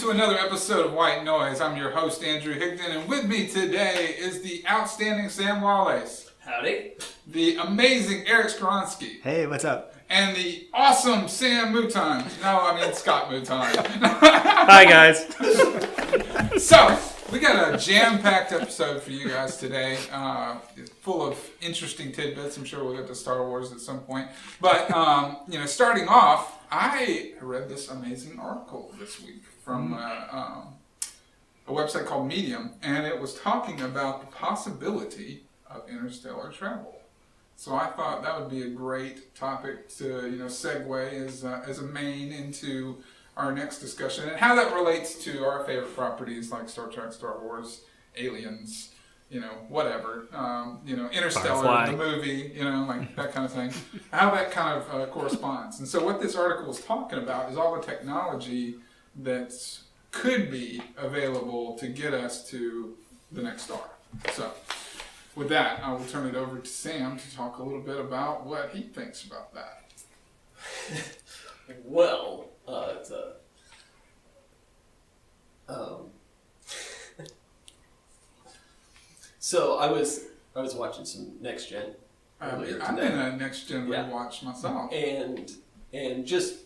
to another episode of White Noise. I'm your host, Andrew Higdon, and with me today is the outstanding Sam Wallace. Howdy. The amazing Eric Skronsky. Hey, what's up? And the awesome Sam Mouton. No, I mean Scott Mouton. Hi, guys. So, we got a jam-packed episode for you guys today, full of interesting tidbits. I'm sure we'll get to Star Wars at some point. But, starting off, I read this amazing article this week from a website called Medium, and it was talking about the possibility of interstellar travel. So I thought that would be a great topic to, segue as a main into our next discussion and how that relates to our favorite properties like Star Trek, Star Wars, Aliens, whatever, Interstellar, Firefly. the movie, like that kind of thing, how that kind of corresponds. And so what this article is talking about is all the technology that could be available to get us to the next star. So with that, I will turn it over to Sam to talk a little bit about what he thinks about that. Well, so I was watching some Next Gen earlier I'm today. in a Next Gen rewatch myself. And just,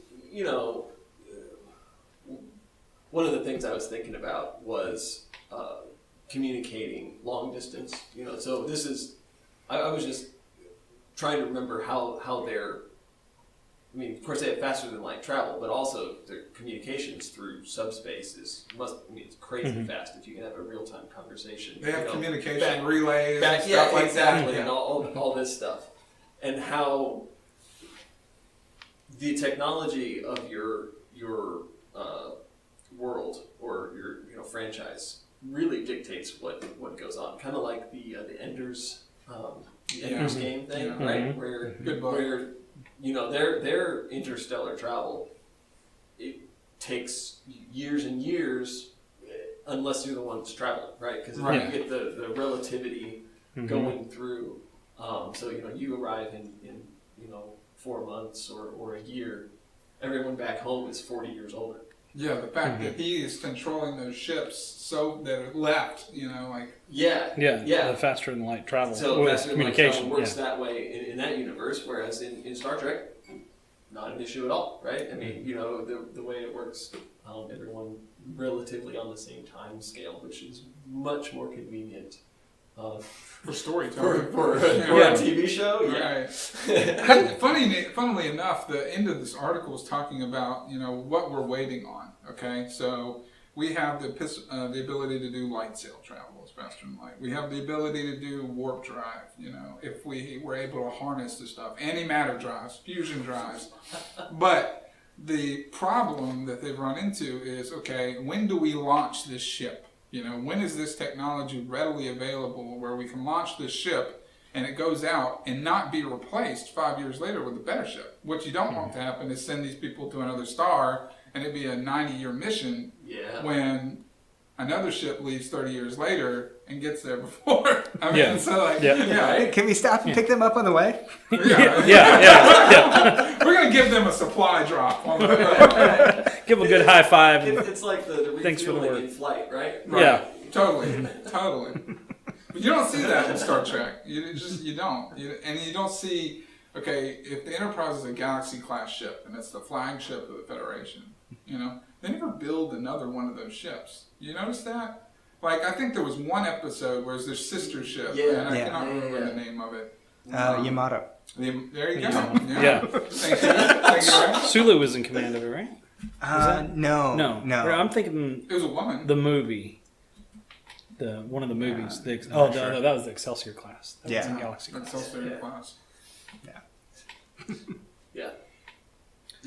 one of the things I was thinking about was communicating long distance. So this is, I was just trying to remember how they're, of course they have faster than light travel, but also their communications through subspace it's crazy fast if you can have a real-time conversation. They have communication relays and stuff yeah, like exactly, that. and all this stuff. And how the technology of your world or your franchise really dictates what goes on. Kind of like the Ender's game thing, right? Where their interstellar travel, it takes years and years unless you're the one that's traveling, right? Because you get the relativity going through. So you arrive in 4 months or a year. Everyone back home is 40 years older. Yeah, the fact that he is controlling those ships so that are left, The faster than light travel. So faster than light travel communication works that way in that universe, whereas in Star Trek, not an issue at all, right? The way it works, everyone relatively on the same time scale, which is much more convenient for storytelling. for a TV show. Right. Funnily enough, the end of this article is talking about what we're waiting on. Okay, so we have the ability to do light sail travel, as faster than light. We have the ability to do warp drive. If we were able to harness this stuff, antimatter drives, fusion drives. But the problem that they've run into is, okay, when do we launch this ship? When is this technology readily available where we can launch this ship and it goes out and not be replaced 5 years later with a better ship? What you don't want to happen is send these people to another star and it'd be a 90-year mission when another ship leaves 30 years later and gets there before. Can we stop and pick them up on the way? Yeah. We're going to give them a supply drop on the way. Give them a good high five. It's like the Thanks for the refueling work. in flight, right? Yeah. Totally. But you don't see that in Star Trek. You don't. And you don't see, if the Enterprise is a Galaxy-class ship, and it's the flagship of the Federation, they never build another one of those ships. You notice that? Like, I think there was one episode where it's their sister ship, and I cannot remember the name of it. Yamato. There you go. Yeah. Thank you. Right? Sulu was in command of it, right? No. I'm thinking It was a woman. the movie. One of the movies. Sure. No, that was the Excelsior class. That was in Galaxy class. Excelsior class. Yeah.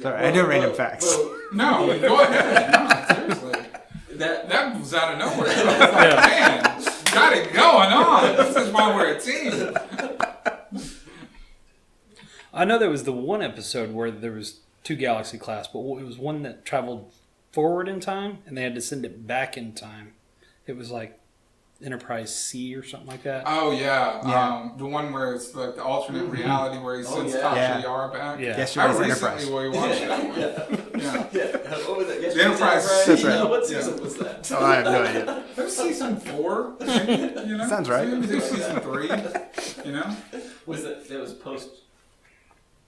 Sorry, I know random facts. No, go ahead. No, seriously. That was out of nowhere. I was like, man, got it going on. This is why we're a team. I know there was the one episode where there was 2 Galaxy class, but it was one that traveled forward in time, and they had to send it back in time. It was like Enterprise C or something like that. Oh, yeah. The one where it's like the alternate reality where he sends Tasha Yar back. Yeah. Yesterday's I Enterprise. recently rewatched that one. Yeah. Yeah. What was it? Yes, The Enterprise. That's right. What Yeah. season was that? Oh, I have no idea. That was season 4, maybe, you know? Sounds right. Maybe season 3, you know? Was it was post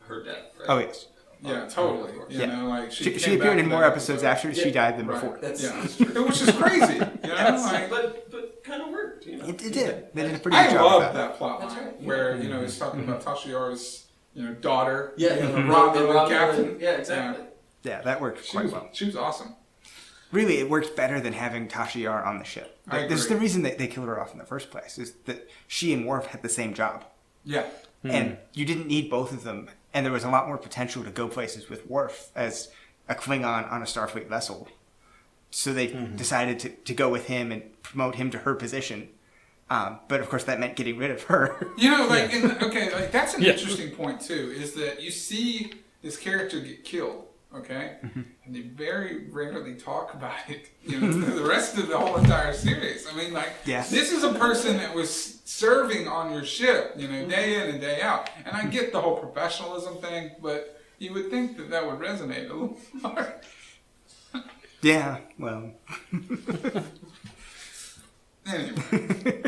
her death, right? Oh, yes. Yeah, totally. You Yeah. know, like She came appeared back in to more that episodes episode. after she died than Right. before. That's Yeah, true. which is crazy, you know? Like, But kind of worked, you know. It did. They did a pretty I good job love with that. that plot That's line right. where, you know, he's talking about Tashiara's, you know, daughter, Yeah, you know, the Romulan Romulan- captain. Yeah, exactly. Yeah, that worked She quite was, well. she was awesome. Really, it worked better than having Tasha Yar on the ship. I This is agree. the reason that they killed her off in the first place, is that she and Worf had the same job. Yeah. And you didn't need both of them. And there was a lot more potential to go places with Worf as a Klingon on a Starfleet vessel. So they decided to go with him and promote him to her position. But of course, that meant getting rid of her. You know, like, like that's an Yeah. interesting point too. Is that you see this character get killed, okay, and they very rarely talk about it. You know, the rest of the whole entire series. I mean, like, Yeah. this is a person that was serving on your ship, you know, day in and day out. And I get the whole professionalism thing, but you would think that that would resonate a little more. Yeah, well. Anyway,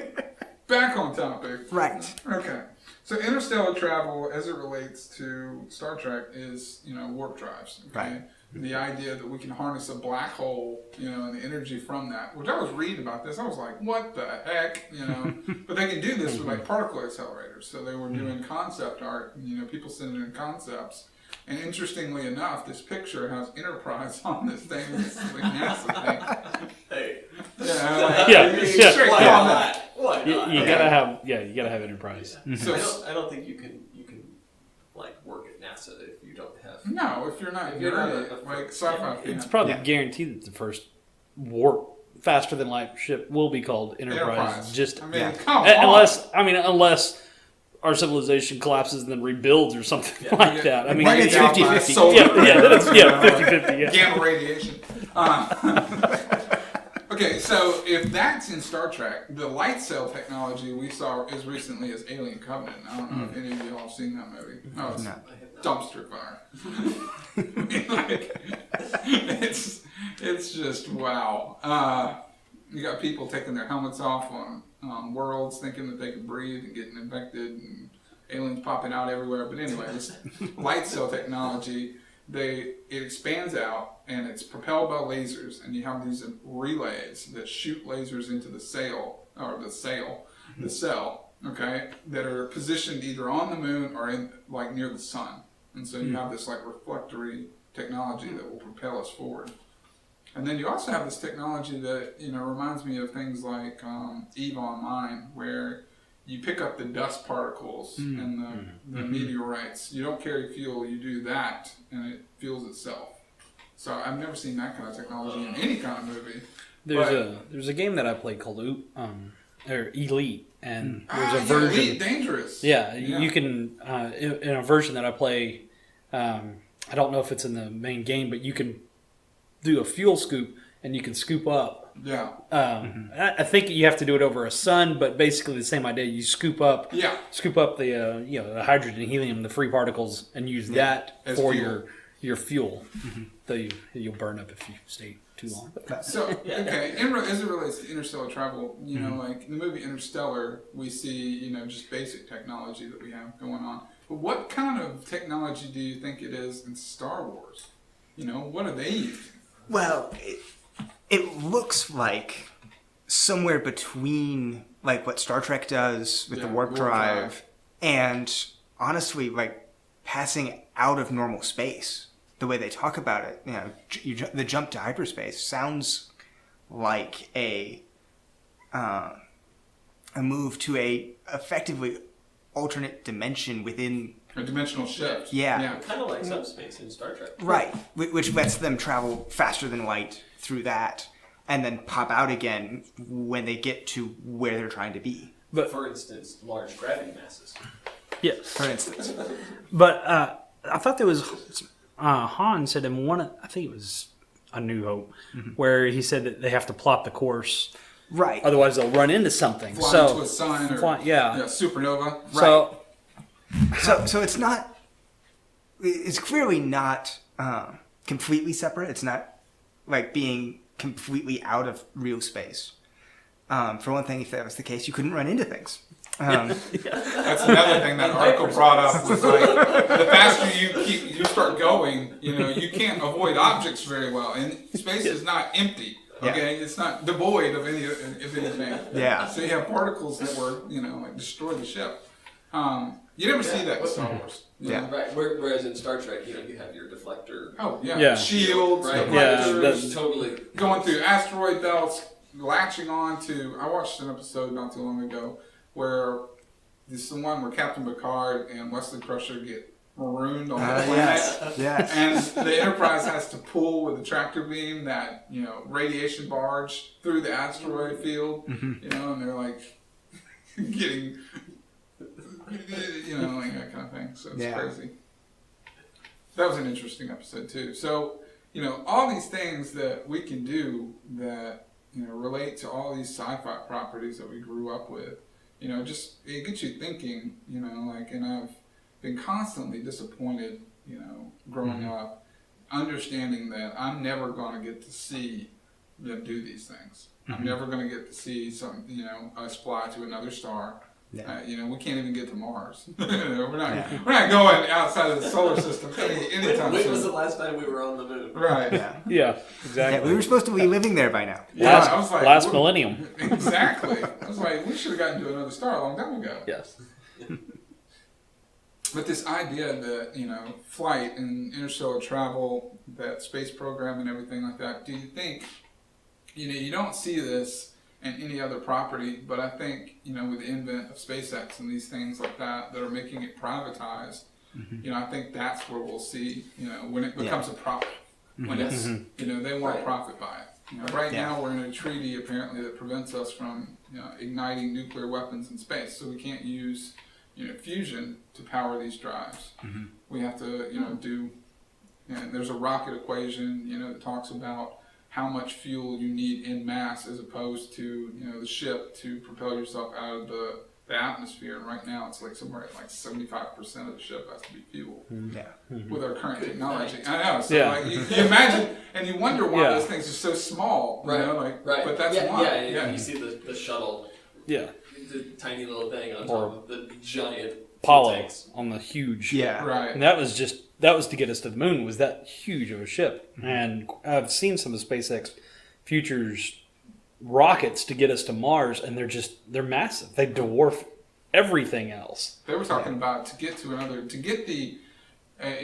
back on topic. Right. Okay. So interstellar travel, as it relates to Star Trek, is, you know, warp drives. Okay? Right. The idea that we can harness a black hole, you know, and the energy from that. Which I was reading about this, I was like, what the heck, you know? But they can do this with like particle accelerators. So they were doing concept art, and, you know, people sending in concepts. And interestingly enough, this picture has Enterprise on this thing. This is like NASA thing. Hey. Yeah. Straight Why comment. not? Why not? You gotta have you gotta have Enterprise. So, I don't think you can like work at NASA if you don't have. no, if you're not, If you're not a, a- like sci-fi fan. It's probably Yeah. guaranteed that the first warp faster than light ship will be called Enterprise. Just I mean, yeah. come on. unless our civilization collapses and then rebuilds or something like Yeah. that. I mean, Then it's Down by 50-50. solar, then it's 50-50. Yeah. gamma radiation. Okay, so if that's in Star Trek, the light sail technology we saw as recently as Alien Covenant. I don't know if any of you all have seen that movie. Oh, it's No. dumpster fire. I mean, like, it's just wow. You got people taking their helmets off on worlds, thinking that they could breathe and getting infected, and aliens popping out everywhere. But anyway, this light sail technology, it expands out and it's propelled by lasers, and you have these relays that shoot lasers into the cell, okay, that are positioned either on the moon or in like near the sun, and so you have this like reflectory technology that will propel us forward. And then you also have this technology that, you know, reminds me of things like EVE Online, where you pick up the dust particles and the meteorites. You don't carry fuel, you do that, and it fuels itself. So I've never seen that kind of technology in any kind of movie. There's a game that I played called Elite, and there's a version. Elite Dangerous. Yeah, you can in a version that I play. I don't know if it's in the main game, but you can do a fuel scoop and you can scoop up. Yeah. I think you have to do it over a sun, but basically the same idea. You scoop up Yeah. the the hydrogen, helium, the free particles, and use that As for fuel. your fuel. That you'll burn up if you stay too long. So, okay, as it relates to interstellar travel, you know, like in the movie Interstellar, we see, you know, just basic technology that we have going on. But what kind of technology do you think it is in Star Wars? You know, what are they using? Well, it looks like somewhere between like what Star Trek does with the warp drive and honestly like passing out of normal space. The way they talk about it, you know, the jump to hyperspace sounds like a move to a effectively alternate dimension within A dimensional shift. Yeah. Kind of like subspace in Star Trek. right, which lets them travel faster than light through that, and then pop out again when they get to where they're trying to be. But For instance, large gravity masses. yes, For instance, but I thought there was Han said in one. I think it was A New Hope, where he said that they have to plot the course, right? otherwise they'll run into something. Fly into a sun or yeah. supernova. So So it's not. It's clearly not completely separate. It's not like being completely out of real space. For one thing, if that was the case, you couldn't run into things. That's another thing that article brought up was like the faster you start going, you can't avoid objects very well, and space is not empty. Okay, it's not devoid of anything. Yeah. So you have particles that were like destroy the ship. You never see that with Star Wars. Yeah. Right. Whereas in Star Trek, you have your deflector. Oh yeah. Yeah. Shields, Right. deflectors, that's Totally. going through asteroid belts, latching on to. I watched an episode not too long ago where this is the one where Captain Picard and Wesley Crusher get marooned on the planet. Yes. And the Enterprise has to pull with a tractor beam that, radiation barge through the asteroid field, and they're like getting, like that kind of thing. So it's crazy. That was an interesting episode too. So, all these things that we can do that, relate to all these sci-fi properties that we grew up with, just, it gets you thinking, and I've been constantly disappointed, growing up, understanding that I'm never going to get to see them do these things. I'm never going to get to see us fly to another star. Yeah. We can't even get to Mars. We're not going outside of the solar system anytime When soon. was the last time we were on the moon? Right. Yeah, exactly. Yeah, we were supposed to be living there by now. Yeah, I was like, last millennium. Exactly. I was like, we should have gotten to another star a long time ago. Yes. But this idea that, flight and interstellar travel, that space program and everything like that, do you think, you don't see this in any other property, but I think, with the invent of SpaceX and these things like that are making it privatized, I think that's where we'll see, when it becomes a profit. When it's, they want profit by it. Right now we're in a treaty apparently that prevents us from igniting nuclear weapons in space, so we can't use fusion to power these drives. We have to do, and there's a rocket equation that talks about how much fuel you need in mass as opposed to the ship to propel yourself out of the atmosphere. And right now it's like somewhere at like 75% of the ship has to be fuel. With our current technology. I know. So like you imagine and you wonder why those things are so small. But that's why. Yeah. You see the shuttle. Yeah. The tiny little thing on top of the giant Apollo tanks. on the huge. Yeah. Right. And that was to get us to the moon, was that huge of a ship. And I've seen some of SpaceX Future's rockets to get us to Mars, and they're massive. They dwarf everything else. They were talking about if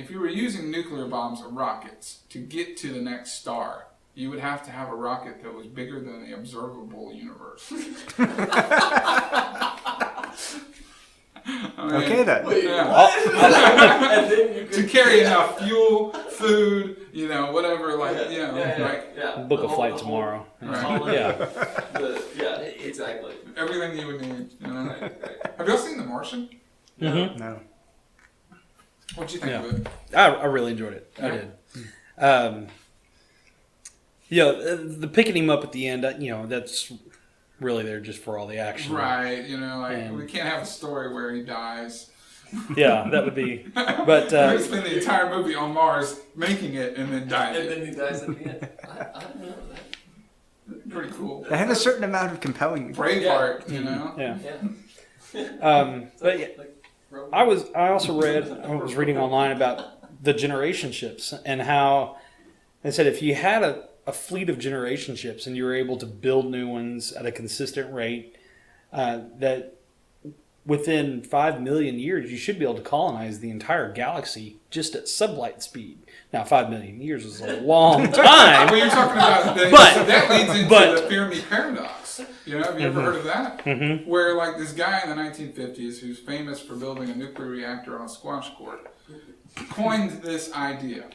you were using nuclear bombs or rockets to get to the next star, you would have to have a rocket that was bigger than the observable universe. Okay then. Wait, Yeah. and then you could, To carry enough fuel, food, whatever, Book a flight tomorrow. Yeah, exactly. everything you would need. Right. Have y'all seen The Martian? No. What'd you think of it? I really enjoyed it. I did. The picking him up at the end, that's really there just for all the action. Right, we can't have a story where he dies. Yeah, that would be. But We're gonna spend the entire movie on Mars making it and then dying. And then he dies at the end. I don't know. Pretty cool. They have a certain amount of compelling. Braveheart, yeah. Yeah. But yeah, I also was reading online about the generation ships and how they said if you had a fleet of generation ships and you were able to build new ones at a consistent rate, that within 5 million years you should be able to colonize the entire galaxy just at sublight speed. Now 5 million years is a long time. Well, you're talking about that leads into the Fermi paradox. Have you ever heard of that? Mm-hmm. Where like this guy in the 1950s who's famous for building a nuclear reactor on a squash court coined this idea,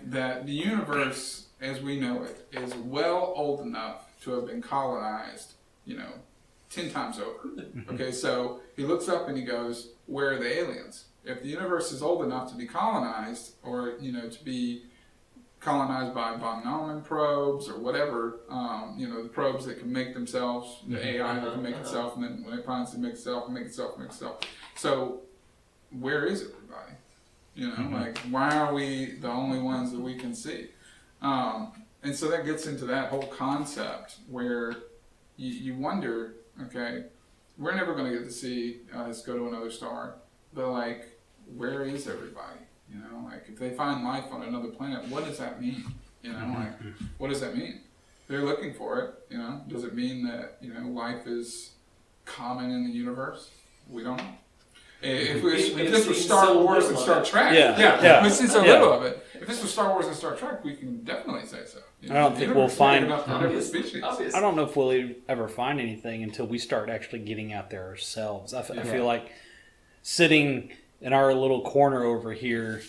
that the universe as we know it is well old enough to have been colonized, 10 times over. Okay, so he looks up and he goes, where are the aliens? If the universe is old enough to be colonized, or, to be colonized by von Neumann probes or whatever, the probes that can make themselves, the AI that can make itself, and then when it finds to make itself, make itself. So, where is everybody? You know, like, why are we the only ones that we can see? And so that gets into that whole concept where you wonder, okay, we're never going to get to see us go to another star, but like, where is everybody? You know, like, if they find life on another planet, what does that mean? You know, like, what does that mean? They're looking for it, you know. Does it mean that, you know, life is common in the universe? We don't know. If this was Star Wars and Star Trek, we've seen so little of it. If this was Star Wars and Star Trek, we can definitely say so. You know, I don't think we'll find. Obviously. I don't know if we'll ever find anything until we start actually getting out there ourselves. I feel like sitting in our little corner over here,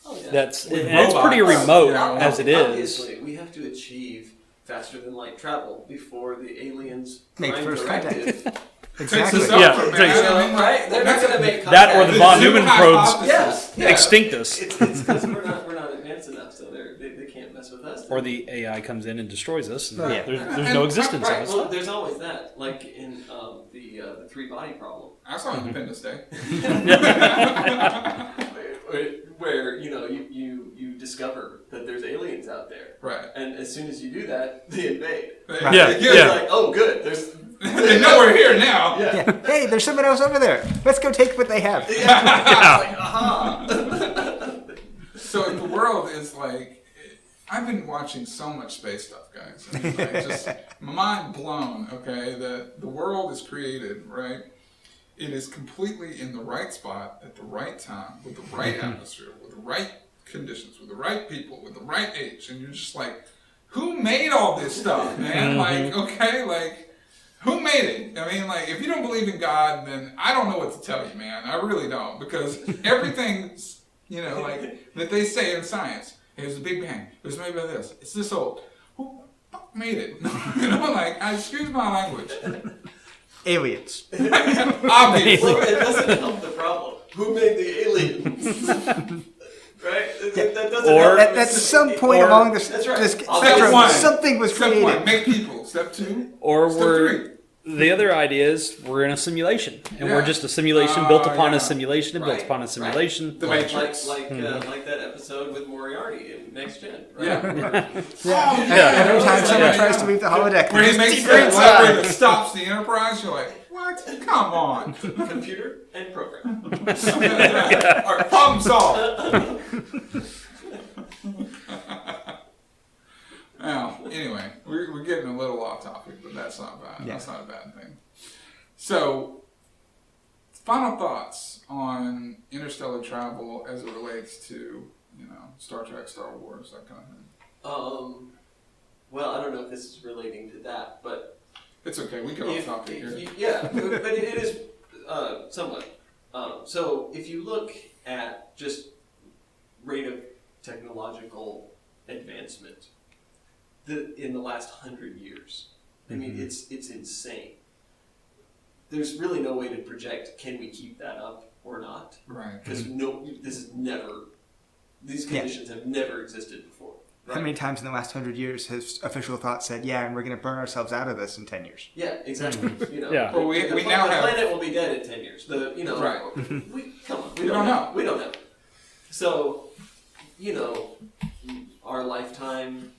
it's pretty remote as it is. Obviously, we have to achieve faster than light travel before the aliens Make prime first directive. contact. Exactly. Right? They're not going to make contact. That or the von Neumann probes Yes. extinct us. It's because we're not advanced enough, so they can't mess with us. Or the AI comes in and destroys us. And Yeah. there's no existence of Right. us. Well, there's always that, like in the three body problem, I saw Independence Day. where you know you discover that there's aliens out there, Right. and as soon as you do that, they invade. Yeah. Like, oh, good. There's They know we're here now. yeah. Hey, there's someone else over there. Let's go take what they have. It's like, aha. So the world is like, I've been watching so much space stuff, guys. I mean, like, just my mind blown. Okay, that the world is created, right? It is completely in the right spot at the right time with the right atmosphere, with the right conditions, with the right people, with the right age, and you're just like, who made all this stuff, man? Like, okay, like. Who made it? I mean, like, if you don't believe in God, then I don't know what to tell you, man. I really don't. Because everything, you know, like, that they say in science, hey, there's a Big Bang. It was made by this. It's this old. Who the fuck made it? You know, like, excuse my language. Aliens. Obviously. Well, it doesn't help the problem. Who made the aliens? Right? That doesn't Or- help. At some point along this, That's right. this Step spectrum, one. something was Step created. 1, make people. Step 2, Or step we're 3. the other idea is we're in a simulation, and we're Yeah. just a simulation built upon yeah. a simulation and built Right, upon a simulation. The like Matrix. like that episode with Moriarty in Next Gen. Right? Yeah. Every time someone tries to leave the holodeck, Where he just makes deep that inside. lever that stops the Enterprise, you're like, what? Come on. Computer and program. Our problem solved. Now, anyway, we're getting a little off topic, but that's not bad. Yeah. That's not a bad thing. So, final thoughts on interstellar travel as it relates to, you know, Star Trek, Star Wars, that kind of thing. Well, I don't know if this is relating to that, but It's okay. We get off topic here. yeah, but it is somewhat. So if you look at just rate of technological advancement in the last 100 years, I mean, it's insane. There's really no way to project, can we keep that up or not? Right. Because these conditions have never existed before. How many times in the last 100 years has official thought said, yeah, and we're going to burn ourselves out of this in 10 years? Yeah, exactly. You know, Yeah. Well, we the now have. planet will be dead in 10 years. Right. Come on, We don't know. We don't know. So, you know, our lifetime.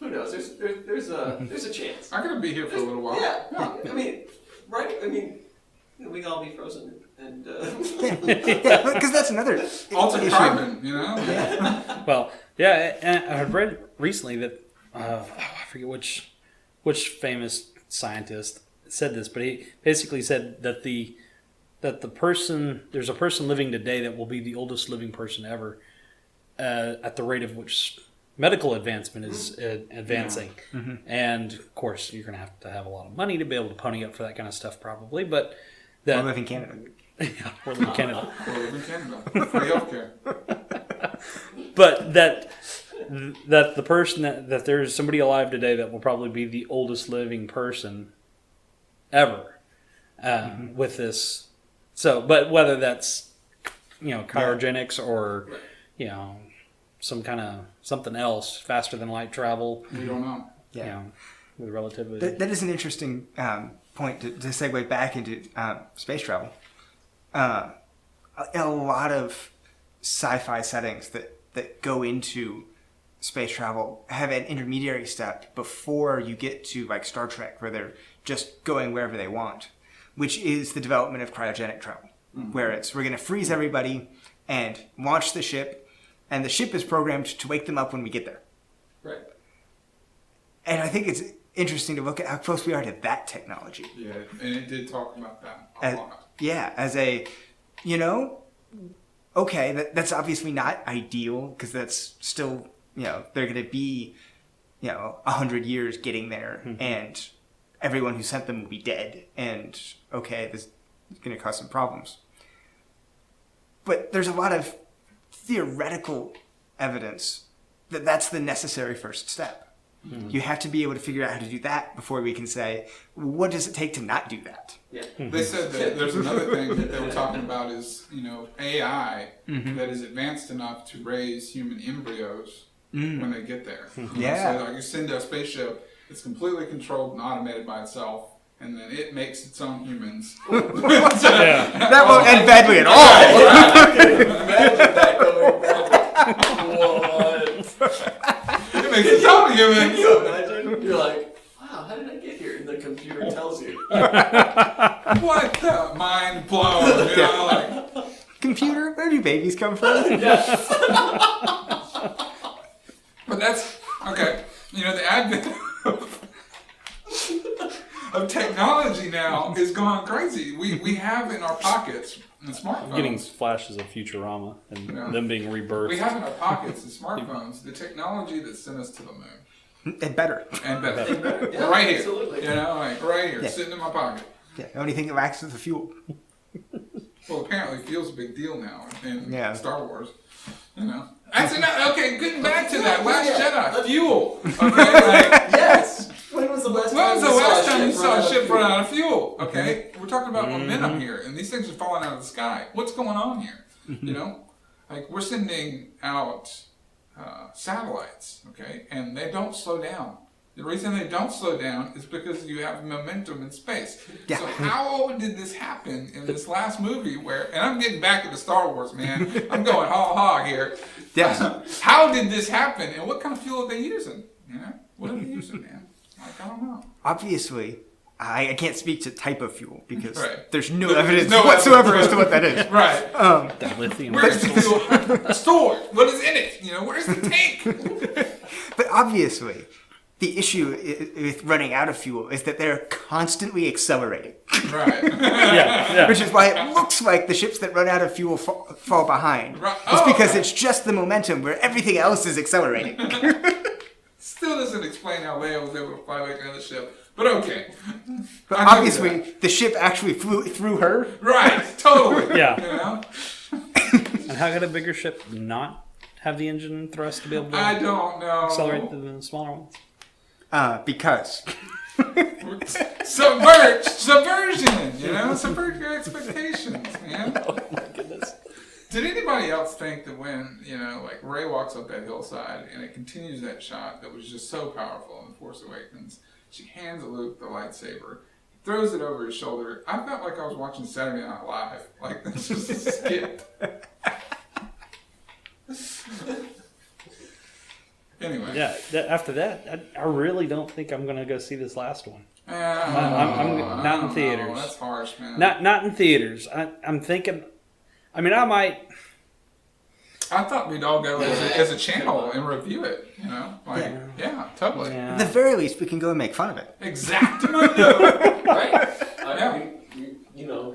Who knows? There's a chance. I'm going to be here for a little while. Yeah. I mean, right? I mean, you know, we can all be frozen and. Yeah, because that's another Altered issue. carbon, you know? Well, yeah, and I had read recently that I forget which famous scientist said this, but he basically said that there's a person living today that will be the oldest living person ever, at the rate of which medical advancement is advancing. Yeah. Mm-hmm. And of course, you're going to have a lot of money to be able to pony up for that kind of stuff, probably. But I live in Canada. yeah, we're in Canada. Or live in Canada. Free healthcare. But that the person that there's somebody alive today that will probably be the oldest living person ever with this. So, but whether that's cryogenics or some kind of something else, faster than light travel. We don't know. Yeah. With relativity. That is an interesting point to segue back into space travel. A lot of sci-fi settings that go into space travel have an intermediary step before you get to like Star Trek, where they're just going wherever they want, which is the development of cryogenic travel, where we're going to freeze everybody and launch the ship, and the ship is programmed to wake them up when we get there. Right. And I think it's interesting to look at how close we are to that technology. Yeah, and it did talk about that a lot. Yeah, as a, okay, that's obviously not ideal, because that's still, they're going to be, 100 years getting there, and everyone who sent them will be dead, and okay, this is going to cause some problems. But there's a lot of theoretical evidence that that's the necessary first step. You have to be able to figure out how to do that before we can say, what does it take to not do that? Yeah. They said that there's another thing that they were talking about is, AI that is advanced enough to raise human embryos when they get there. Yeah. So like you send a spaceship, it's completely controlled and automated by itself, and then it makes its own humans. That won't end badly at all. Imagine that going back. What? It makes its own humans. Can you imagine? You're like, wow, how did I get here? And the computer tells you. What the mind blown? Computer, where do babies come from? But that's okay. The advent of technology now is gone crazy. We have in our pockets and smartphones. Getting flashes of Futurama and them being rebirthed. We have in our pockets and smartphones the technology that sent us to the moon. And better. And better. Yeah, right here. absolutely. Right here, sitting in my pocket. Yeah, the only thing that lacks is the fuel. Well, apparently fuel's a big deal now in Star Wars. That's enough. Okay, getting back to that. Last Jedi. Fuel. Okay, Yes. When was the last time you saw a ship run out of fuel? Okay, we're talking about momentum here, and these things are falling out of the sky. What's going on here? Like we're sending out satellites, okay, and they don't slow down. The reason they don't slow down is because you have momentum in space. Yeah. So how did this happen in this last movie and I'm getting back into Star Wars, man. I'm going hog here. Yeah. How did this happen, and what kind of fuel are they using? What are they using, man? Like, I don't know. Obviously, I can't speak to type of fuel because Right. there's no evidence whatsoever as to what that is. Right. That lithium. Where's the fuel stored? What is in it? Where's the tank? But obviously, the issue with running out of fuel is that they're constantly accelerating. Right. Yeah. Which is why it looks like the ships that run out of fuel fall behind. Right. It's because okay. it's just the momentum where everything else is accelerating. Still doesn't explain how Leia was able to fly like another ship. But okay. But I'll give you obviously, that. the ship actually flew through her. Right. Totally. Yeah. And how could a bigger ship not have the engine thrust to be able to I don't know. accelerate the smaller ones? Because. Subversion. Subvert your expectations, man. Oh my goodness. Did anybody else think that when, like Rey walks up that hillside and it continues that shot that was just so powerful in The Force Awakens, she hands Luke the lightsaber, throws it over his shoulder. I felt like I was watching Saturday Night Live. Like, that's just a skit. Anyway. Yeah, after that, I really don't think I'm going to go see this last one. I'm not in theaters. That's harsh, man. Not in theaters. I'm thinking... I mean, I might... I thought we'd all go as a channel and review it, Yeah, totally. At the very least, we can go and make fun of it. Exactly. Right. Yeah.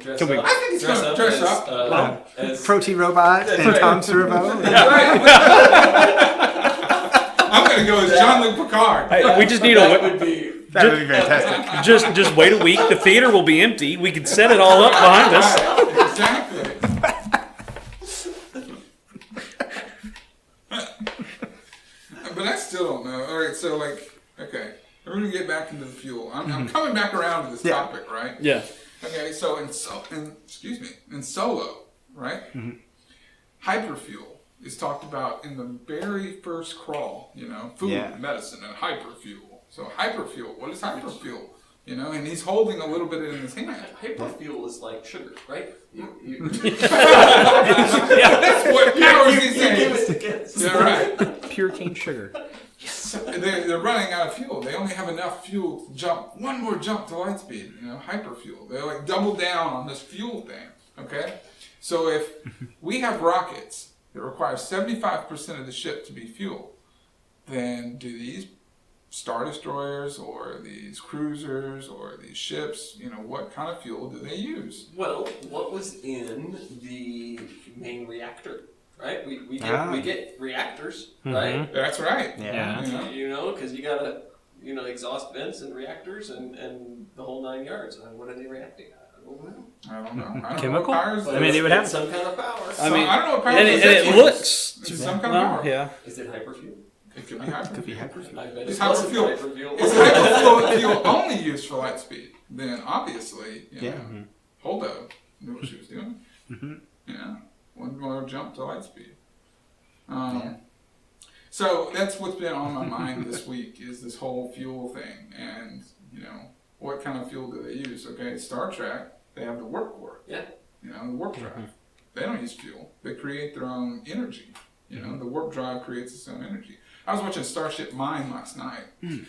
Dress Can we- up. I think it's gonna dress up. As Protein Robot and Tom Servo. I'm going to go as Jean-Luc Picard. Hey, we just need that a... would be. That would be fantastic. Just wait a week. The theater will be empty. We can set it all up behind us. Right, exactly. But I still don't know. All right, so okay, we're gonna get back into the fuel. I'm coming back around to this topic, right? Yeah. Okay, so in Solo, right? Hyperfuel is talked about in the very first crawl. Food, medicine, and hyperfuel. So hyperfuel. What is hyperfuel? You know, and he's holding a little bit in his hand. Hyperfuel is like sugar, right? That's what powers these You give it things. to kids. Yeah, right. Pure cane sugar. They're running out of fuel. They only have enough fuel to jump one more jump to light speed. You know, hyperfuel. They're like double down on this fuel thing. Okay, so if we have rockets that require 75% of the ship to be fuel, then do these Star Destroyers or these cruisers or these ships, you know, what kind of fuel do they use? Well, what was in the main reactor, right? We get reactors, right? That's right. Yeah. You know? You know, because you gotta, exhaust vents and reactors and the whole 9 yards. What are they reacting? I don't know. I don't Chemical? know what powers I mean, they would have some kind of power. I mean, I don't know what powers and this it is. looks. It's some kind of power. Yeah. Is it hyperfuel? It could be hyperfuel. I bet It's it wasn't hyperfuel. hyperfuel. It's hyperfuel only used for light speed. Then obviously, you know, Holdo knew what she was doing. Yeah, one more jump to light speed. So that's what's been on my mind this week is this whole fuel thing, and you know, what kind of fuel do they use? Okay, Star Trek, they have the warp core. Yeah. You know, the warp drive. They don't use fuel. They create their own energy. You know, the warp drive creates its own energy. I was watching Starship Mine last night. You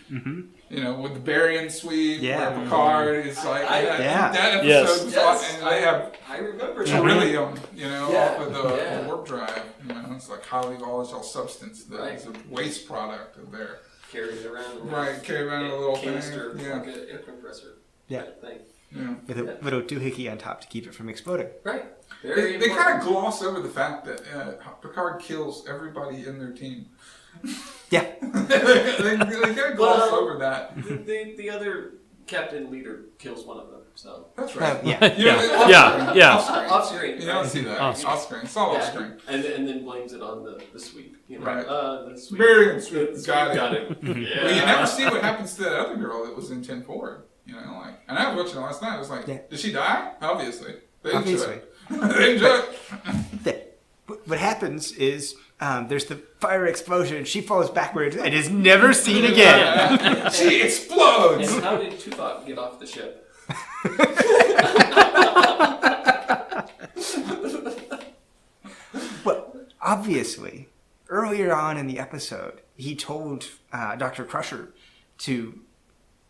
know, with the Barian Suite, where Picard is like, that episode was awesome, and they have I remember that. beryllium, you know, Yeah. off of the warp drive. You know, it's like highly volatile substance that is a waste product of their Carried around. carry around a little canister, thing. Yeah. like an air compressor. Yeah. Thing. Yeah. With a little doohickey on top to keep it from exploding. Right. Very They kind important. of gloss over the fact that Picard kills everybody in their team. Yeah. they kind of gloss over that. The other captain leader kills one of them. So That's right. Yeah. You know, Yeah. off screen. You don't see that. Off screen. It's all off screen. And then blames it on the sweep. You know, Right. the sweep. Barian Suite. Got it. Got it. Yeah. Well, you never see what happens to that other girl that was in 10 Forward. You know, like, and I was watching it last night. I was like, did she die? Obviously. They didn't show it. They didn't show it. What happens is there's the fire explosion and she falls backwards and is never seen again. She explodes. And how did Tuvok get off the ship? Well, obviously, earlier on in the episode, he told Dr. Crusher to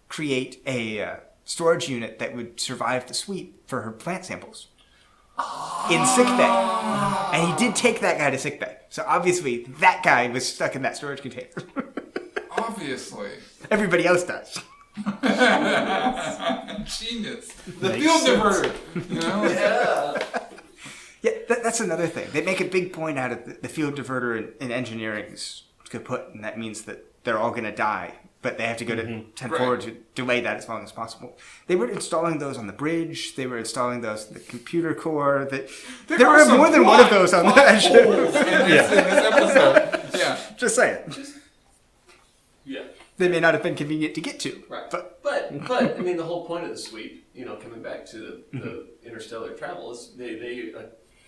create a storage unit that would survive the sweep for her plant samples in sickbay. And he did take that guy to sickbay. So obviously, that guy was stuck in that storage container. Obviously. Everybody else does. Genius. The field diverter. You know? Yeah. Yeah, that's another thing. They make a big point out of the field diverter in engineering is kaput, and that means that they're all going to die. But they have to go to 10 forward to delay that as long as possible. They were installing those on the bridge. They were installing those in the computer core. There were more than one of those on that ship. In this episode. Yeah. Just saying. Yeah. They may not have been convenient to get to. Right. But I mean, the whole point of the sweep, coming back to the interstellar travel, is they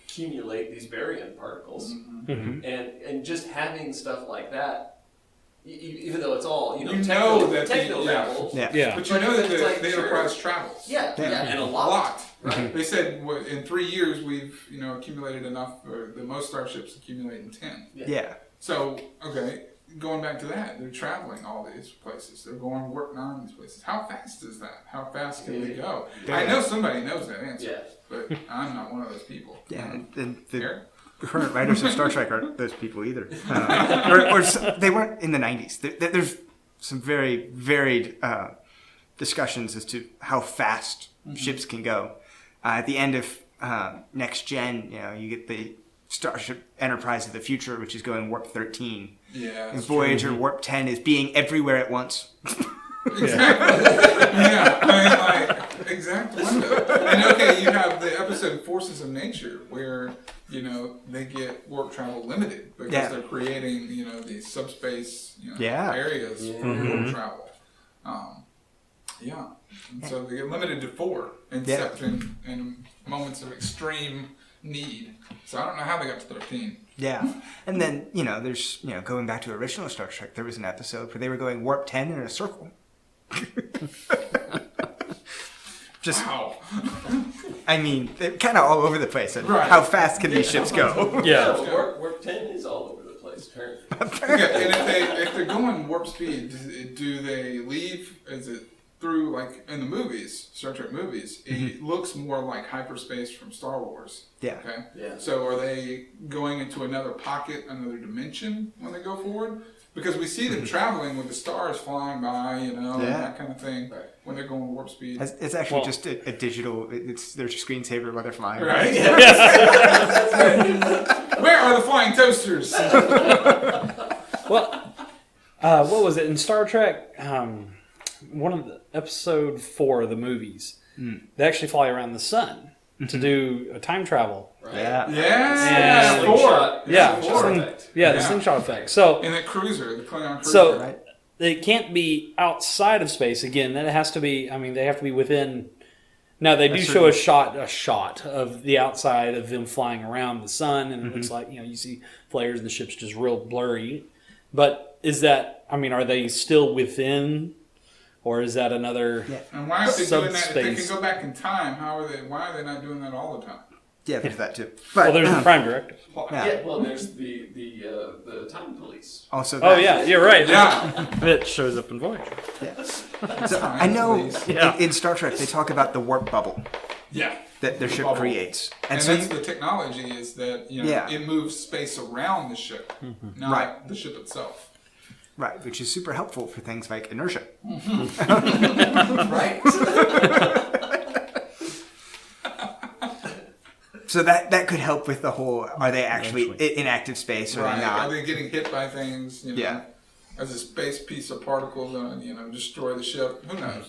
accumulate these barium particles, and just having stuff like that. Even though it's all techno level, yeah. But you know that It's like, the Enterprise travels. yeah, and a A lot. lot. Right. They said in 3 years we've accumulated enough. Or the most starships accumulate in 10. Yeah. So going back to that, they're traveling all these places. They're going working on these places. How fast is that? How fast can they go? Yeah. I know somebody knows that answer. Yeah. But I'm not one of those people. Yeah. And the Eric? current writers of Star Trek aren't those people either. They weren't in the 90s. There's some very varied discussions as to how fast ships can go. At the end of Next Gen, you get the Starship Enterprise of the future, which is going warp 13. Yeah. And Voyager warp 10 is being everywhere at once. Exactly. Yeah. I mean, exact window. And you have the episode Forces of Nature where, they get warp travel limited because they're creating, these subspace areas for warp travel. And so they get limited to 4 except in moments of extreme need. So I don't know how they got to 13. Yeah. And then, there's, going back to original Star Trek, there was an episode where they were going warp 10 in a circle. Just, Wow. I mean, they're kind of all over the place. And Right. how fast can these ships go? Yeah. but warp 10 is all over the place, apparently. Okay, and if they're going warp speed, do they leave? Is it through, like in the movies, Star Trek movies? It looks more like hyperspace from Star Wars. Yeah. Okay. Yeah. So are they going into another pocket, another dimension when they go forward? Because we see them traveling with the stars flying by, and that kind of thing Right. when they're going warp speed. It's actually Well- just a digital. It's their screensaver while they're flying. Right. That's right. Where are the flying toasters? Well, what was it in Star Trek? One of the episode 4 of the movies, they actually fly around the sun to do a time travel. Right. Yeah. Yeah, And- four. Slingshot. Yeah, four. sling- Effect. yeah, the Yeah. slingshot effect. So In that cruiser, the Klingon cruiser. So- Right. they can't be outside of space again. That has to be. I mean, they have to be within. Now they do show a shot of the outside of them flying around the sun, and it looks like you see flares and the ship's just real blurry. But is that? I mean, are they still within, or is that another? Yeah. And why are they doing that? If they Subspace. can go back in time, how are they? Why are they not doing that all the time? Yeah, there's that too. But Well, there's the prime directive. yeah. Yeah, well, there's the time police. also. Oh that- yeah, you're right. Yeah. That shows up in Voyager. So I know Yeah. in Star Trek they talk about the warp bubble Yeah. that their ship Bubble. creates, And so that's the technology is that Yeah. it moves space around the ship, not Right. the ship itself. right, which is super helpful for things like inertia. Right. So that could help with the whole: are they actually in active space or are Right. they Are not? they getting hit by things? Yeah. As a space piece of particles going to destroy the ship? Who knows?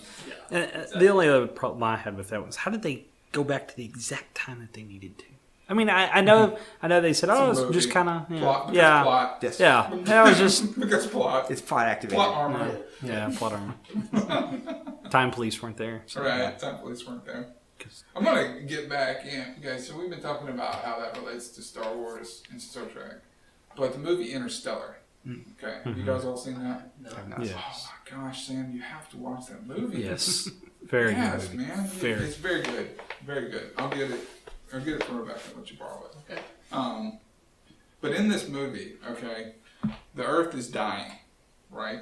The only other problem I had with that was how did they go back to the exact time that they needed to? I mean, I know they said, It's a it's movie. just kind of Plot. Because yeah, Plot. Yes. yeah. That was just Because plot. It's plot activated. Plot armor. yeah, plot armor. Time police weren't there. So. Right. Time police weren't there. I'm gonna get back in, guys. So we've been talking about how that relates to Star Wars and Star Trek, but the movie Interstellar. Okay, have you guys all seen that? I've not. Yes. Oh my gosh, Sam, you have to watch that movie. Yes, very Yes, good. man. Very. It's very good. Very good. I'll get it from Rebecca and let you borrow it. Okay. But in this movie, okay, the Earth is dying, right?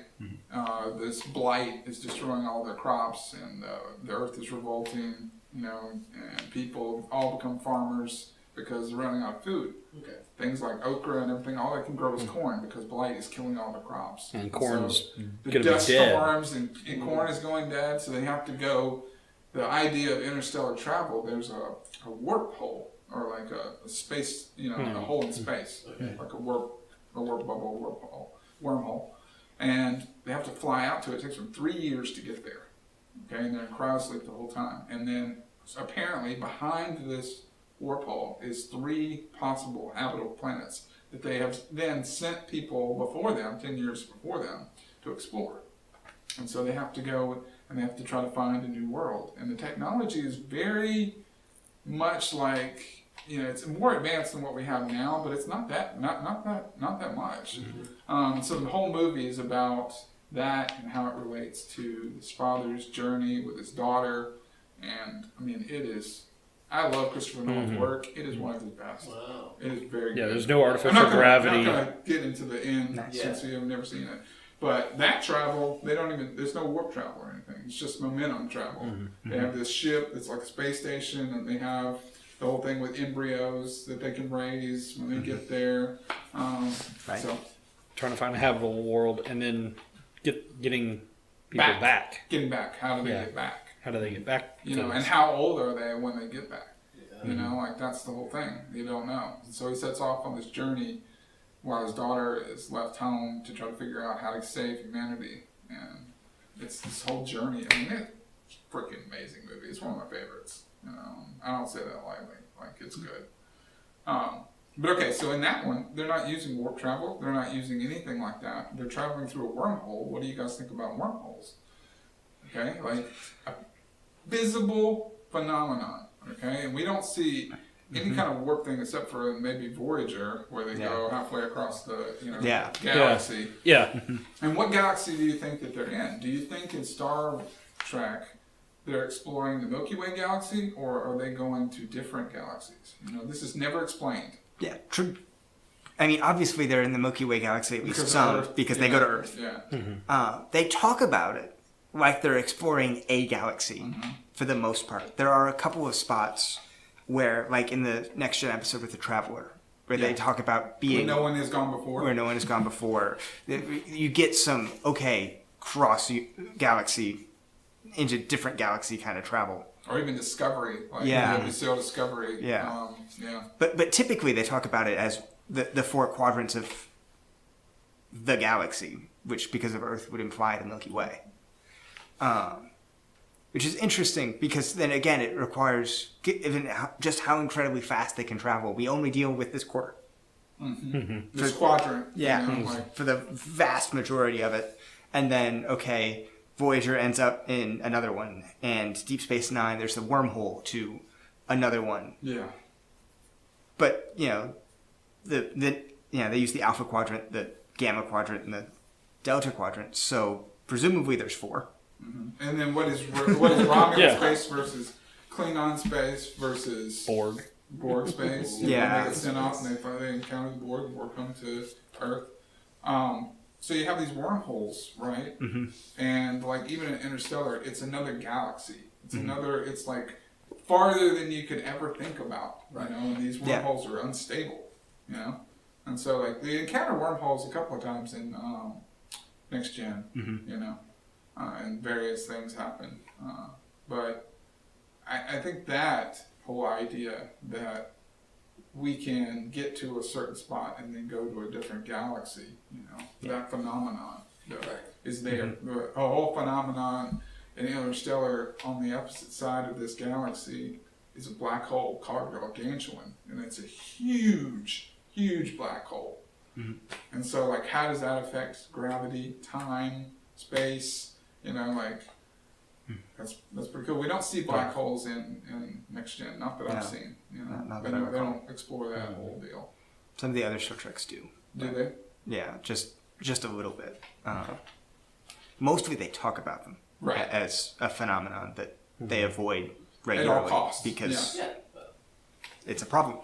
This blight is destroying all the crops, and the Earth is revolting. And people all become farmers because they're running out of food. Okay. Things like okra and everything, all they can grow is corn because blight is killing all the crops. And corn's So the gonna be dust dead. storms and corn is going dead, so they have to go. The idea of interstellar travel, there's a warp hole or like a space, a hole in space, Okay. like a warp bubble, warp hole, wormhole, and they have to fly out to it. It takes them 3 years to get there. Okay, and they're in cryosleep the whole time. And then apparently behind this warp hole is 3 possible habitable planets that they have then sent people before them, 10 years before them, to explore. And so they have to go and they have to try to find a new world. And the technology is very much like, it's more advanced than what we have now, but it's not that much. So the whole movie is about that and how it relates to his father's journey with his daughter. And I mean, I love Christopher Nolan's work. It is one of his best. Wow. It is very Yeah, good. there's no I'm artificial not gravity. not gonna get into the end Nice. since you have never seen it. But that travel, there's no warp travel or anything. It's just momentum travel. They have this ship that's like a space station, and they have the whole thing with embryos that they can raise when they get there. Right. So Trying to find a habitable world and then getting people Back. back. getting back, how do they Yeah. get back? How do they get back? You to know, this? and how old are they when they get back? Yeah. Like that's the whole thing. You don't know. And so he sets off on this journey while his daughter is left home to try to figure out how to save humanity. And it's this whole journey. I mean, it's a freaking amazing movie. It's one of my favorites. I don't say that lightly. Like, it's good. But okay, so in that one, they're not using warp travel. They're not using anything like that. They're traveling through a wormhole. What do you guys think about wormholes? Okay, like a visible phenomenon. Okay, and we don't see any kind of warp thing except for maybe Voyager, where they go halfway across the Yeah. galaxy. Yeah. And what galaxy do you think that they're in? Do you think in Star Trek they're exploring the Milky Way galaxy, or are they going to different galaxies? This is never explained. Yeah, true. I mean, obviously they're in the Milky Way galaxy, at least Because of some, Earth. because they go to Earth. Yeah. They talk about it like they're exploring a galaxy for the most part. There are a couple of spots where, like in the Next Gen episode with the Traveler, where they talk about being... Where no one has gone before. Where no one has gone before. You get some, cross galaxy into different galaxy kind of travel. Or even Discovery. Like Yeah. the sail Discovery. Yeah. Yeah. But typically they talk about it as the four quadrants of the galaxy, which because of Earth would imply the Milky Way. Which is interesting because then again it requires even just how incredibly fast they can travel. We only deal with this quarter. This quadrant. Yeah, for the vast majority of it. And then, Voyager ends up in another one. And Deep Space Nine, there's the wormhole to another one. Yeah. But, they use the Alpha Quadrant, the Gamma Quadrant, and the Delta Quadrant. So presumably there's 4. And then what is Romulan Yeah. space versus Klingon space versus Borg space? Yeah. They get sent off and they encounter the Borg come to Earth. So you have these wormholes, right? And like even in Interstellar, it's another galaxy. It's it's like farther than you could ever think about, and these wormholes are unstable, And so like they encounter wormholes a couple of times in Next Gen, and various things happen. But I think that whole idea that we can get to a certain spot and then go to a different galaxy, that phenomenon is there. A whole phenomenon in Interstellar on the opposite side of this galaxy is a black hole called gargantuan, and it's a huge, huge black hole. And so, like, how does that affect gravity, time, space? That's pretty cool. We don't see black holes in Next Gen, not that I've seen. Not they that I recall. don't explore that whole deal. Some of the other Star Treks do. Do they? Yeah, just a little bit. Mostly they talk about them as a phenomenon that they avoid regularly at all costs because it's a problem.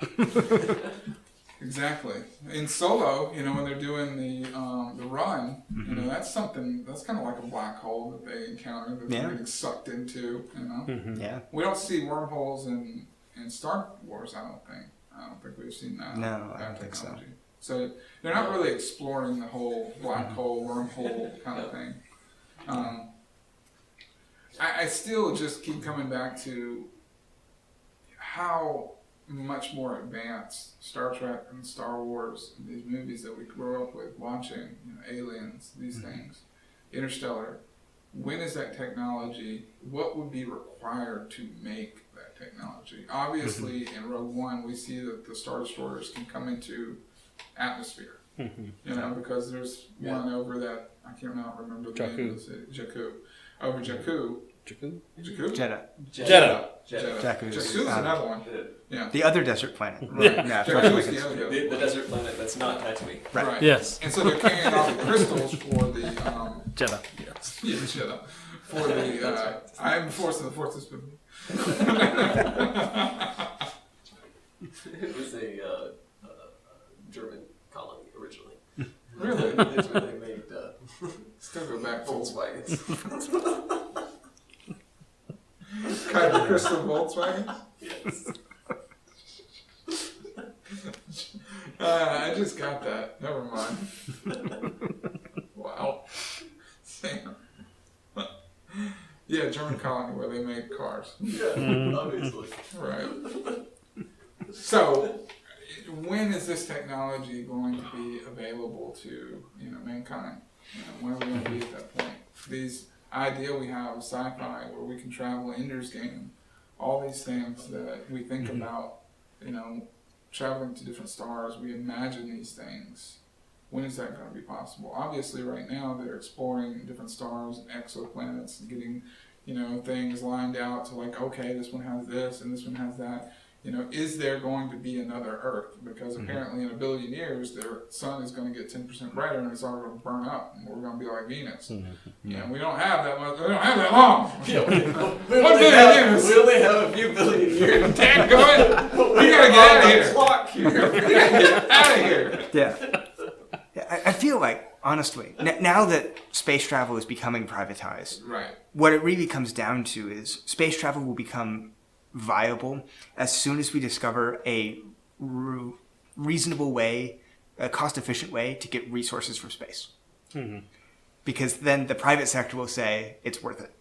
Exactly. In Solo, when they're doing the run, that's something that's kind of like a black hole that they encounter that they're getting sucked into. Yeah. We don't see wormholes in Star Wars. I don't think we've seen that. No, I don't think so. So they're not really exploring the whole black hole, wormhole kind of thing. I still just keep coming back to how much more advanced Star Trek and Star Wars and these movies that we grew up with watching, Aliens, these things, Interstellar. When is that technology? What would be required to make that technology? Obviously, in Rogue One, we see that the Star Destroyers can come into atmosphere. Because there's one over that, I cannot remember the name of the city. Jakku. Over Jakku. Jakku? Jeddah. Jakku's another one. Yeah. The other desert planet. Jakku's the other The desert planet that's not Tatooine. Right. Yes. And so they're carrying all the crystals for the Jeddah. Yeah, Jeddah. For the I am the force of the force is with me. It was a German colony originally. Really? That's where they made Still go back to Volkswagens. Kyber Crystal Volkswagen. Yes. I just got that. Never mind. Wow. Sam. Yeah, German colony where they make cars. Yeah, obviously. Right. So, when is this technology going to be available to mankind? When are we going to be at that point? These idea we have of sci-fi where we can travel, Ender's Game, all these things that we think about, traveling to different stars, we imagine these things. When is that going to be possible? Obviously, right now they're exploring different stars and exoplanets and getting, things lined out to like, okay, this one has this and this one has that. is there going to be another Earth? Because apparently in a billion years, their sun is going to get 10% brighter and it's all going to burn up, and we're going to be like Venus. We don't have that much. We don't have that long. Yeah, we only have a few billion years. Dad, go ahead. We gotta get out of here. Clock here. We gotta get out of here. Yeah. I feel like, honestly, now that space travel is becoming privatized, Right. what it really comes down to is space travel will become viable as soon as we discover a reasonable way, a cost-efficient way to get resources from space. Because then the private sector will say it's worth it.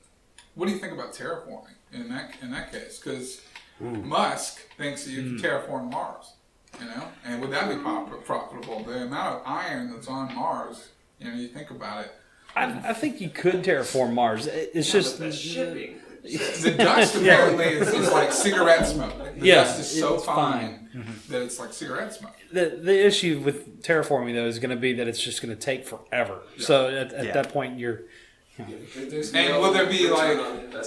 What do you think about terraforming in that case? Because Musk thinks that you can terraform Mars, and would that be profitable? The amount of iron that's on Mars, you think about it. I think you could terraform Mars. It's just the shipping. The dust apparently is like cigarette smoke. The dust is so it's fine that it's like cigarette smoke. the issue with terraforming though is going to be that it's just going to take forever. Yeah. So at that point you're And will there be like,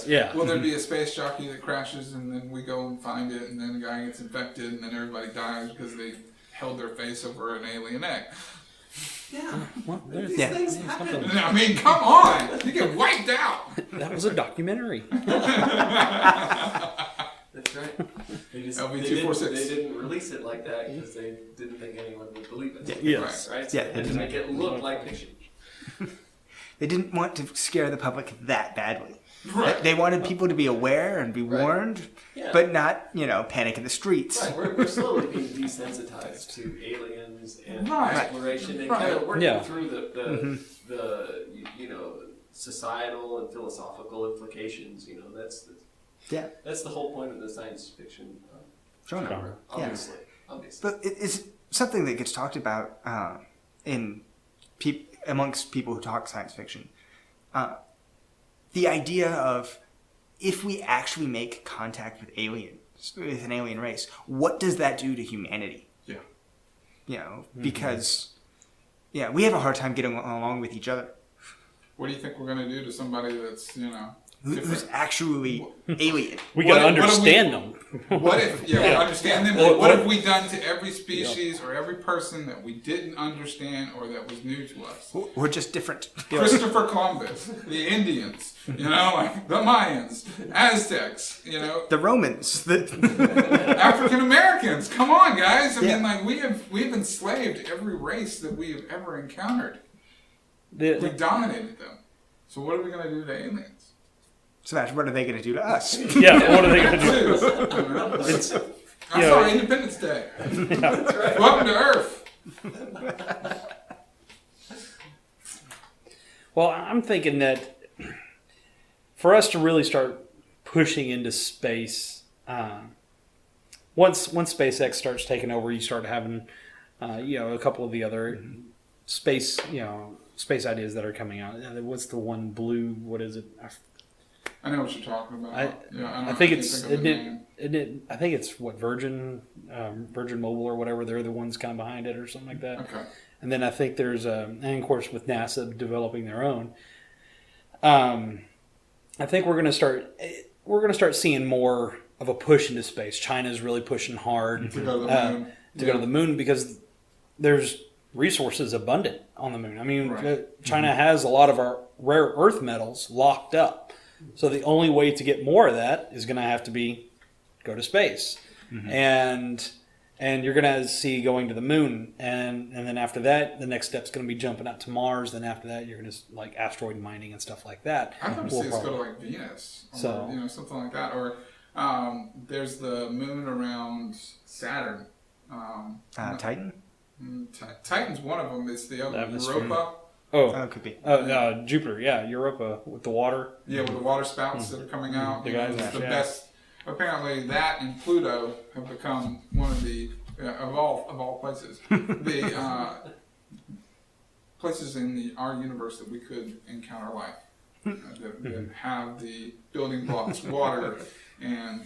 yeah. will there be a space jockey that crashes and then we go and find it and then the guy gets infected and then everybody dies because they held their face over an alien egg? Yeah. Well, These Yeah. things happen. I mean, come on! You get wiped out! that was a documentary. That's right. They just LV246. they didn't release it like that because they didn't think anyone would believe it. Yes. Right? So Yeah. they had to make it look like fiction. They didn't want to scare the public that badly. Right. They wanted people to be aware and be warned, Yeah. but not, panic in the streets. Right, we're slowly being desensitized to aliens and Right. exploration and Right. kind of working Yeah. through the societal and philosophical implications. That's the whole point of the science fiction Genre. genre, Yeah. obviously. But it's something that gets talked about amongst people who talk science fiction. The idea of if we actually make contact with an alien race, what does that do to humanity? Yeah. Because we have a hard time getting along with each other. What do you think we're going to do to somebody that's, Who's different? actually alien? We got to What if we- understand them. What if, we understand them, but what have we done to every species or every person that we didn't understand or that was new to us? We're just different. Christopher Columbus, the Indians, like the Mayans, Aztecs, The Romans. African Americans. Come on, guys. I Yeah. mean, we've enslaved every race that we have ever encountered. We dominated them. So what are we going to do to aliens? Sebastian, what are they going to do to us? Yeah, what are they going to do? It's, I'm yeah. sorry, Independence Day. Welcome to Earth. Well, I'm thinking that for us to really start pushing into space, once SpaceX starts taking over, you start having, a couple of the other space ideas that are coming out. What's the one blue? What is it? I know what you're talking about. I think it's I think it's what Virgin Mobile or whatever. They're the ones kind of behind it or something like that. Okay. And then I think there's and of course with NASA developing their own. I think we're going to start seeing more of a push into space. China's really pushing hard To go to the moon. go to the moon because there's resources abundant on the moon. I mean, Right. China has a lot of our rare earth metals locked up. So the only way to get more of that is going to have to be go to space. And you're going to see going to the moon. And then after that, the next step's going to be jumping out to Mars. Then after that, you're going to like asteroid mining and stuff like that. I'd love to see us go to like Venus, or, So- something like that. Or there's the moon around Saturn. Titan? Titan's one of them. It's the other one, Atmosphere. Europa. Oh, it could be. Jupiter, yeah, Europa with the water. Yeah, with the water spouts that are coming out. The you know, guys, it's the yeah. best. Apparently, that and Pluto have become one of the of all places the places in our universe that we could encounter life that have the building blocks, water, and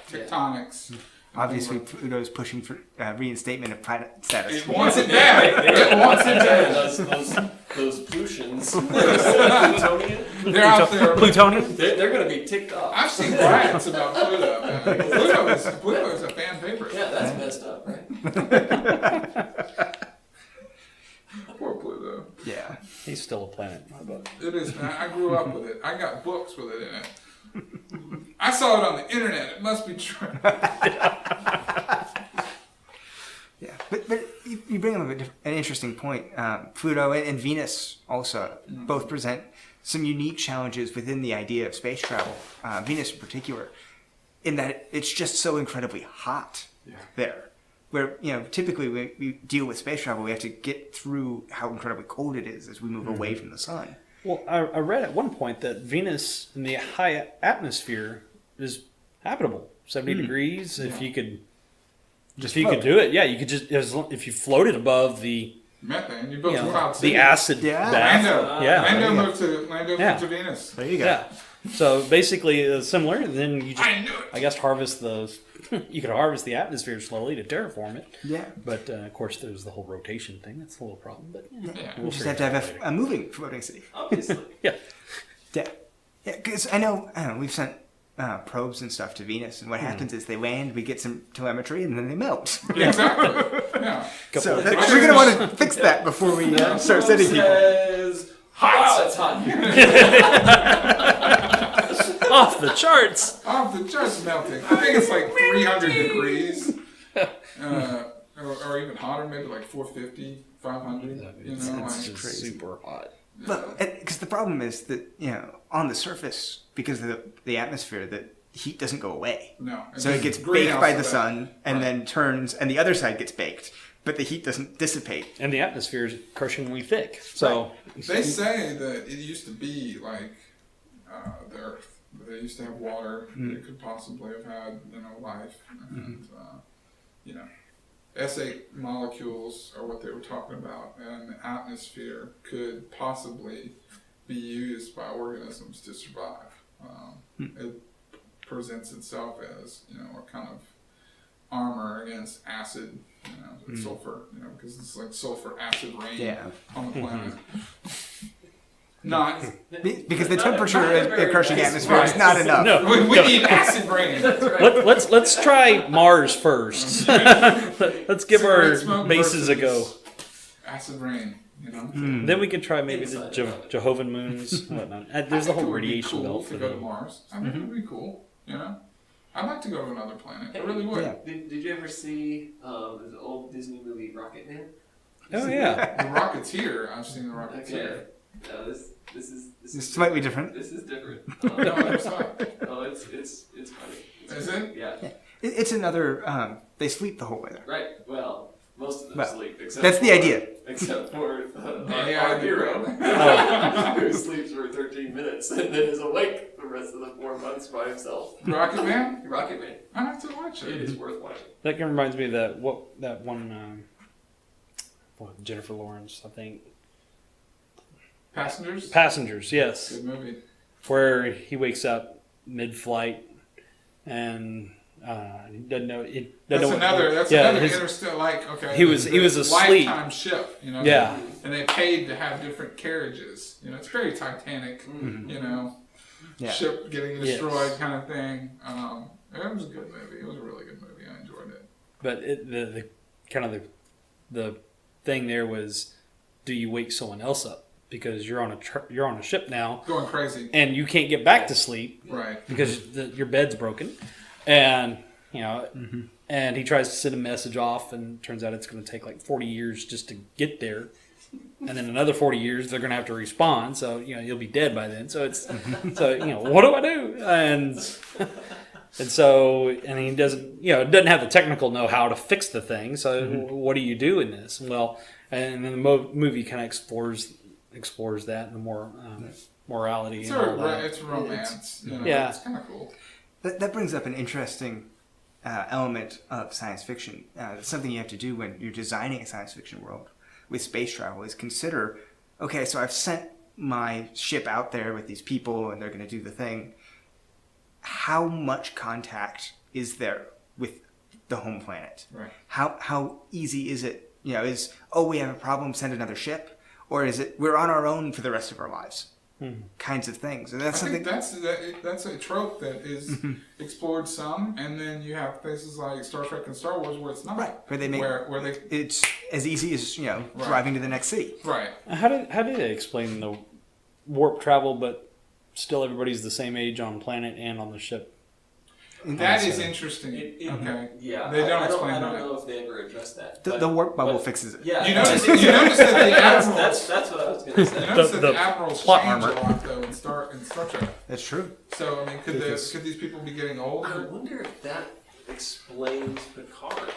tectonics. Obviously, Pluto's pushing for reinstatement of planet status. It wants it bad. It wants it bad. Those those Plutonians, Plutonian, They're out there. Plutonian? they're going to be ticked off. I've seen riots about Pluto. Man. Pluto is a fan favorite. Yeah, that's messed up, right? Poor Pluto. Yeah. He's still a planet in my book. It is, man. I grew up with it. I got books with it in it. I saw it on the internet. It must be true. Yeah, but you bring up an interesting point. Pluto and Venus also both present some unique challenges within the idea of space travel. Venus in particular, in that it's just so incredibly hot there. Where typically we deal with space travel, we have to get through how incredibly cold it is as we move away from the sun. Well, I read at one point that Venus in the high atmosphere is habitable, 70 degrees. If you could, if you could do it, you could just if you floated above the Methane. You built a cloud city. the acid bath. Lando moved to Venus. There you go. Yeah. So basically similar. And then you just, I knew it. I guess, harvest those. You could harvest the atmosphere slowly to terraform it. Yeah. But of course, there's the whole rotation thing. That's a little problem. But Yeah. You just have to have a moving floating city. Obviously. yeah. Yeah, because I know we've sent probes and stuff to Venus, and what happens is they land, we get some telemetry, and then they melt. Exactly. Yeah. So we're going to want to fix that before we start sending people. Says, wow, it's hot here. Off the charts. Off the charts melting. I think it's like 300 degrees. Or even hotter, maybe like 450, 500. It's like, just super hot. Look, because the problem is that on the surface, because of the atmosphere, the heat doesn't go away. No. So it gets baked greenhouse by the effect. sun, and then turns, and the other side gets baked, but the heat doesn't dissipate. And the atmosphere is crushingly thick. So They say that it used to be like the Earth. They used to have water. They could possibly have had, life. And, S8 molecules are what they were talking about. And the atmosphere could possibly be used by organisms to survive. It presents itself as, a kind of armor against acid, sulfur, because it's like sulfur acid rain on the planet. Not Because the temperature in a crushing atmosphere is not enough. no, we need acid rain. let's try Mars first. Let's give Cigarette our smoke bases a versus go. Acid rain, Then we could try maybe the Jehovah moons and whatnot. There's the whole It would be radiation cool belt to for go to them. Mars. I think it would be cool. I'd like to go to another planet. I really would. Yeah. Did you ever see the old Disney movie Rocket Man? Oh yeah. The Rocketeer. I've seen the Rocketeer. Okay. No, this is It's slightly different. This is different. No, I never saw it. Oh, it's funny. Is it? Yeah. It's another. They sleep the whole way there. Right. Well, most of them Well, sleep. Except that's the for- idea. Except for Yeah, our hero, who sleeps for 13 minutes and then is awake the rest of the 4 months by himself. Rocket Man? Rocket Man. I have to watch It it. is worth watching. That kind of reminds me of that one Jennifer Lawrence, I think. Passengers? Passengers, yes. Good movie. Where he wakes up mid-flight and he doesn't know. That's another his- Interstellar. Like, okay, he was asleep. Lifetime ship, Yeah. and they paid to have different carriages. It's very Titanic. Yeah. Ship getting Yes. destroyed kind of thing. It was a good movie. It was a really good movie. I enjoyed it. But the kind of the thing there was, do you wake someone else up because you're on a ship now Going crazy. and you can't get back to sleep Right. because your bed's broken, and and he tries to send a message off, and it turns out it's going to take like 40 years just to get there. And then another 40 years, they're going to have to respawn. So, you'll be dead by then. So it's, what do I do? And he doesn't have the technical know-how to fix the thing. So what do you do in this? Well, and then the movie kind of explores that and the more morality. It's and all that. it's romance. Yeah. It's kind of cool. That brings up an interesting element of science fiction. It's something you have to do when you're designing a science fiction world with space travel is consider, okay, so I've sent my ship out there with these people and they're going to do the thing. How much contact is there with the home planet? Right. How easy is it? We have a problem, send another ship? or is it we're on our own for the rest of our lives? Kinds of things, and that's I something. think that's a trope that is explored some, and then you have places like Star Trek and Star Wars where it's not. Right, where they make where they it's as easy as Right. driving to the next city. right. How did they explain the warp travel, but still everybody's the same age on planet and on the ship? That is interesting. Okay. Yeah, They don't I explain I don't that. know if they ever addressed that. The warp bubble but- fixes it. Yeah, You I notice think that the admiral. that's what I was going to say. You notice that The the admirals plot change armor. a lot though in Star Trek. That's true. So I mean, could Because- these people be getting I older? wonder if that explains Picard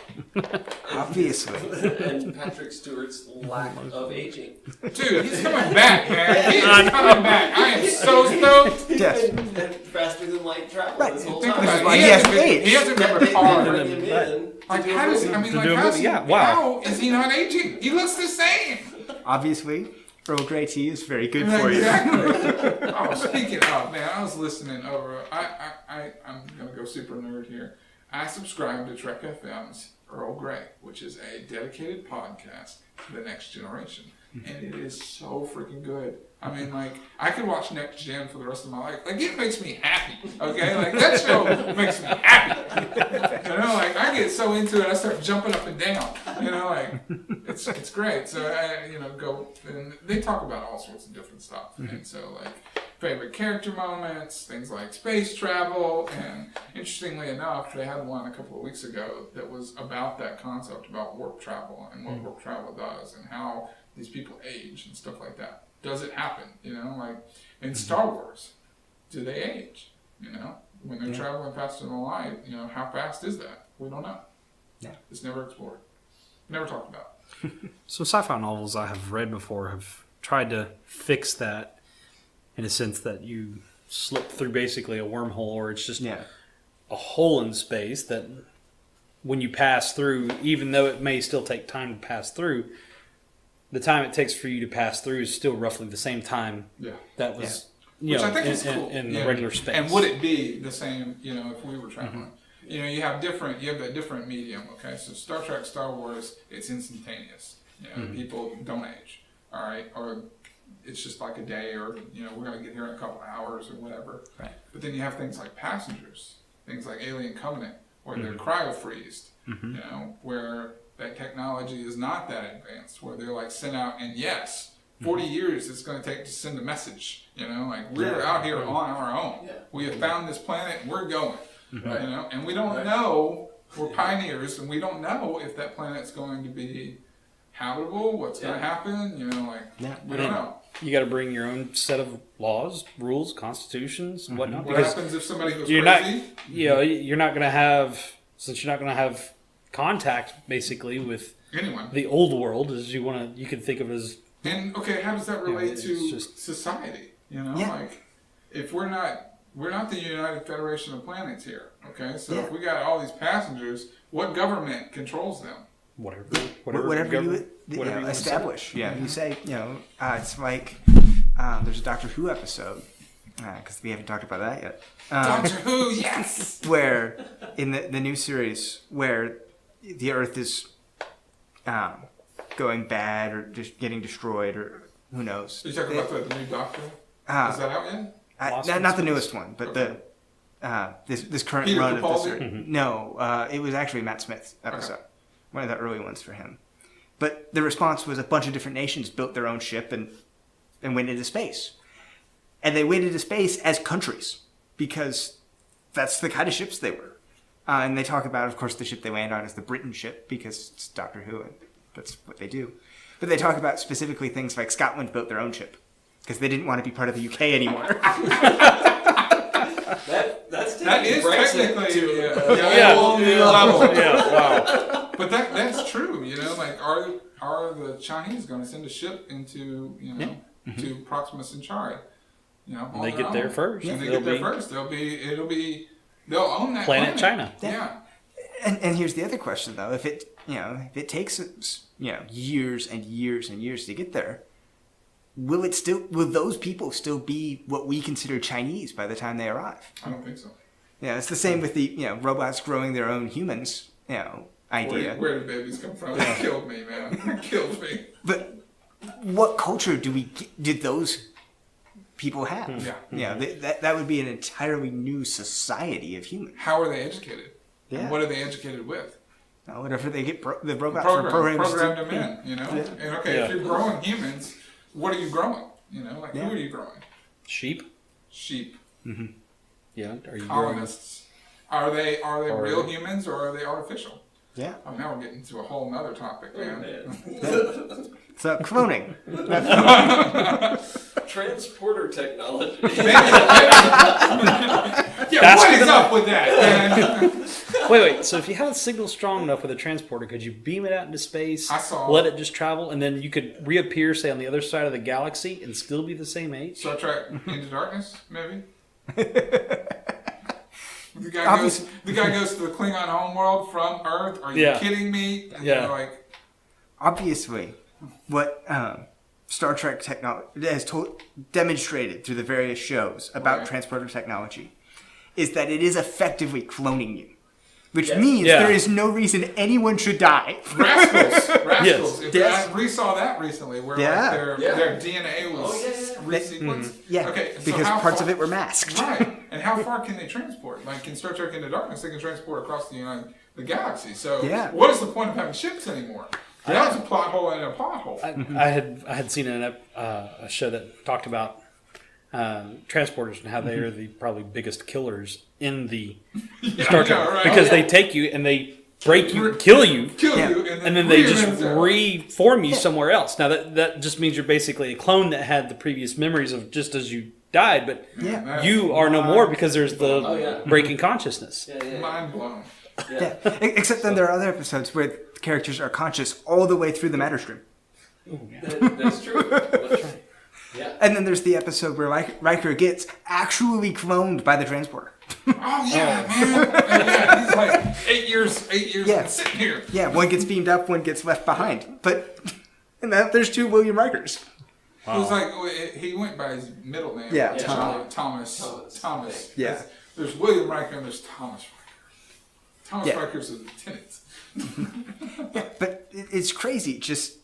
Obviously. and Patrick Stewart's lack of aging. Dude, he's coming back, man. He is coming back. I am so stoked. Yes. And faster than light travel Right. this whole Think time. about it. why He he hasn't hasn't been, aged. he hasn't been They Picard. bring him in Like, to do how a does movie. I mean, To like, do a how's movie, he, yeah, wow. how is he not aging? He looks the same. Obviously, Earl Grey tea is very good for you. Exactly. Oh, speaking of, man, I was listening over. I'm gonna go super nerd here. I subscribe to Trek FM's Earl Grey, which is a dedicated podcast to the next generation, and it is so freaking good. I mean, like, I could watch Next Gen for the rest of my life. Like, it makes me happy. Okay, like that show makes me happy. You know, like I get so into it, I start jumping up and down. You know, like it's great. So I go and they talk about all sorts of different stuff. And so like favorite character moments, things like space travel, and interestingly enough, they had one a couple of weeks ago that was about that concept about warp travel and what warp travel does and how these people age and stuff like that. Does it happen? You know, like in Star Wars, do they age? You know, when they're traveling faster than light, you know, how fast is that? We don't know. Yeah. It's never explored. Never talked about. Some sci-fi novels I have read before have tried to fix that in a sense that you slip through basically a wormhole, or it's just Yeah. a hole in space that when you pass through, even though it may still take time to pass through, the time it takes for you to pass through is still roughly the same time Yeah. that was Which I think is cool. in Yeah. the regular space. And would it be the same, you know, if we were traveling? You know, you have that different medium, okay? So Star Trek, Star Wars, it's instantaneous. You know, people don't age, all right? Or it's just like a day, or, you know, we're going to get here in a couple of hours or whatever. Right. But then you have things like Passengers, things like Alien Covenant, where they're cryo-freezed, you know, where that technology is not that advanced, where they're like sent out, and yes, 40 years it's going to take to send a message, you know, like we're out here on our own. Yeah. We have found this planet, we're going, Right. you know, and we don't know, we're pioneers, and we don't know if that planet's going to be habitable, what's going to happen, you know, like, Yeah. we don't know. You got to bring your own set of laws, rules, constitutions, and whatnot. What Because happens if somebody goes you're crazy? not, you know, you're not going to have, since you're not going to have contact basically with Anyone. the old world, as you can think of as And okay, how does that relate it's to just- society? You know, Yeah. like if we're not the United Federation of Planets here. Okay, so Yeah. if we got all these passengers, what government controls them? whatever Whatever government- you whatever you wanna say. establish. Yeah, you say, it's like there's a Doctor Who episode, because we haven't talked about that yet. Doctor Who, yes. Where in the new series where the Earth is going bad or just getting destroyed or who knows. Are you talking about the new Doctor? Is Uh, that out yet? Lost not in the Space? newest one, but Okay. this current Peter run of the Capaldi? series. No, it was actually Matt Smith's episode, one of the early ones for him. But the response was a bunch of different nations built their own ship and went into space, and they went into space as countries because that's the kind of ships they were. And they talk about, of course, the ship they land on is the Britain ship because it's Doctor Who and that's what they do. But they talk about specifically things like Scotland built their own ship because they didn't want to be part of the UK anymore. That's That taking is Brexit technically to Yeah. a whole new level. Yeah, wow. But that's true. You know, like are the Chinese going to send a ship into to Proxima Centauri? You know, on They their get there own. first. And they They'll get there be first. They'll own that Planet China. Yeah. And here's the other question though: if it takes years and years and years to get there, will those people still be what we consider Chinese by the time they arrive? I don't think so. Yeah, it's the same with the robots growing their own humans idea. Where do babies come from? It killed me, man. It killed me. But what culture did those people have? Yeah. That would be an entirely new society of humans. How are they educated? Yeah. And what are they educated with? Whatever they get, the robots are programmed them in, you know? Yeah. And okay, if you're growing humans, what are you growing? You know, like who are you growing? Sheep. Sheep. Yeah. Are you growing? Colonists. Are they real humans or are they artificial? Yeah. Oh, now we're getting into a whole nother topic, man. So cloning. Transporter technology. Yeah, what is up with that, man? Wait. So if you had a signal strong enough with a transporter, could you beam it out into space, let it just travel, and then you could reappear, say, on the other side of the galaxy and still be the same age? Star Trek Into Darkness, maybe? The guy goes to the Klingon homeworld from Earth. Are you kidding me? And Yeah. you're like, Obviously, what Star Trek technology has demonstrated through the various shows about transporter technology is that it is effectively cloning you. Which means there is no reason anyone should die. Rascals. Yes. I resaw that recently, where like their DNA was resequenced. Yeah, Okay, so because parts of it were masked. Right. And how far can they transport? Like in Star Trek Into Darkness, they can transport across the galaxy. So what is the point of having ships anymore? That was a plot hole in a plot hole. I had seen a show that talked about transporters and how they are the probably biggest killers in the Star Trek because they take you and they break you, kill you, and then they just reform you somewhere else. Now that just means you're basically a clone that had the previous memories of just as you died, but you are no more because there's the breaking consciousness. Mind blown. Yeah. Except then there are other episodes where the characters are conscious all the way through the matter stream. That's true. That's right. Yeah. And then there's the episode where Riker gets actually cloned by the transporter. Oh yeah, man. Yeah, he's like 8 years sitting here. Yeah, one gets beamed up, one gets left behind. And then there's two William Rikers. Wow. It was like he went by his middle name. Yeah, Thomas. Yeah. There's William Riker and there's Thomas Riker. Thomas Riker's a lieutenant. But it's crazy just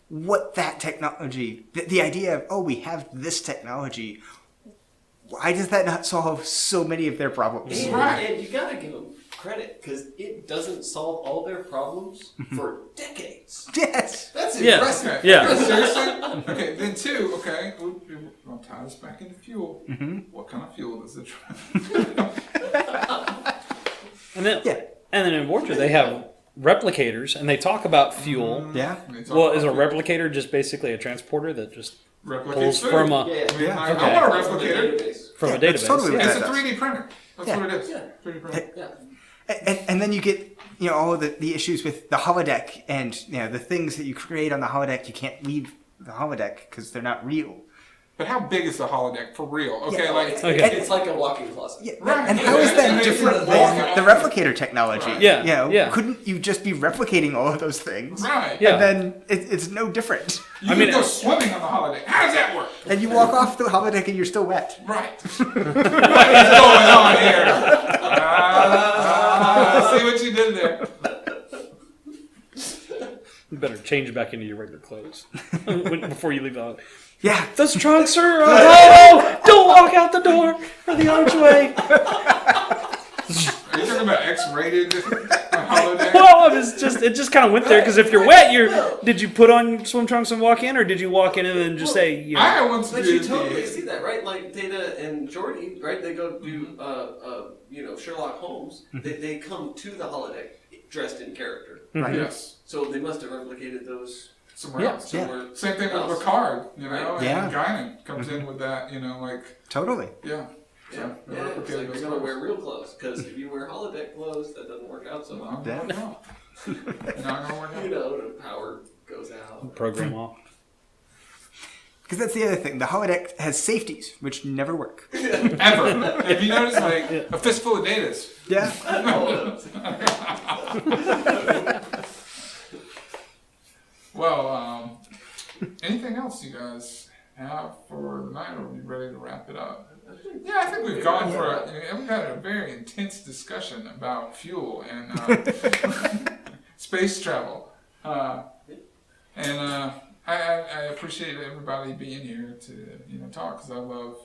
what that technology, the idea of, we have this technology, why does that not solve so many of their problems? And you gotta give them credit, because it doesn't solve all their problems for decades. Yes! That's impressive. Okay. Yeah. Seriously? Okay, then two, we'll tie this back into fuel. What kind of fuel does it try? And then in Voyager they have replicators, and they talk about fuel. Yeah. Well, is a replicator just basically a transporter that just pulls food. from a I want a replicator. from a database? Totally It's a 3D printer. That's what it is. Yeah. 3D printer. And then you get all of the issues with the holodeck and the things that you create on the holodeck, you can't leave the holodeck because they're not real. But how big is the holodeck for real? Okay, It's like a walk-in closet. Yeah. Right. And how is that different than the replicator technology? Right. Yeah. Couldn't you just be replicating all of those things? Right. Yeah. And then it's no different. You can go swimming on the holodeck. How does that work? And you walk off the holodeck and you're still wet. Right. What is going on here? See what you did there. You better change back into your regular clothes before you leave the holodeck. Yeah. Those trunks are... Oh, don't walk out the door or the archway. Are you talking about X-rated holodeck? Well, it just kind of went there because if you're wet, did you put on swim trunks and walk in, or did you walk in and then just say? I once But did. you totally see that, right? Like Data and Jordy, right? They go do Sherlock Holmes. They come to the holodeck dressed in character. Right. Yes. So they must have replicated those. Somewhere else. Somewhere Same thing else. with Picard, Yeah. and Guinan comes in with that, Totally. So It's like you're gonna wear real clothes, because if you wear holodeck clothes, that doesn't work out so well. Yeah. Not gonna work out. The power goes out. Program off. Because that's the other thing. The holodeck has safeties, which never work. Ever. Have you noticed, a fistful of datas? Yeah. Well, anything else you guys have for the night, or are we ready to wrap it up? Yeah, I think we've gone we've had a very intense discussion about fuel and space travel. And I I appreciate everybody being here to talk, because I love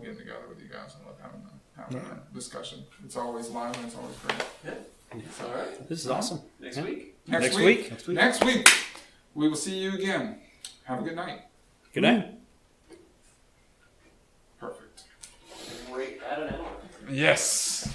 getting together with you guys. I love having a discussion. It's always live and it's always great. Yeah. All right. This is awesome. Next Yeah. week. Next week, we will see you again. Have a good night. Good night. Perfect. Right at an hour. Yes.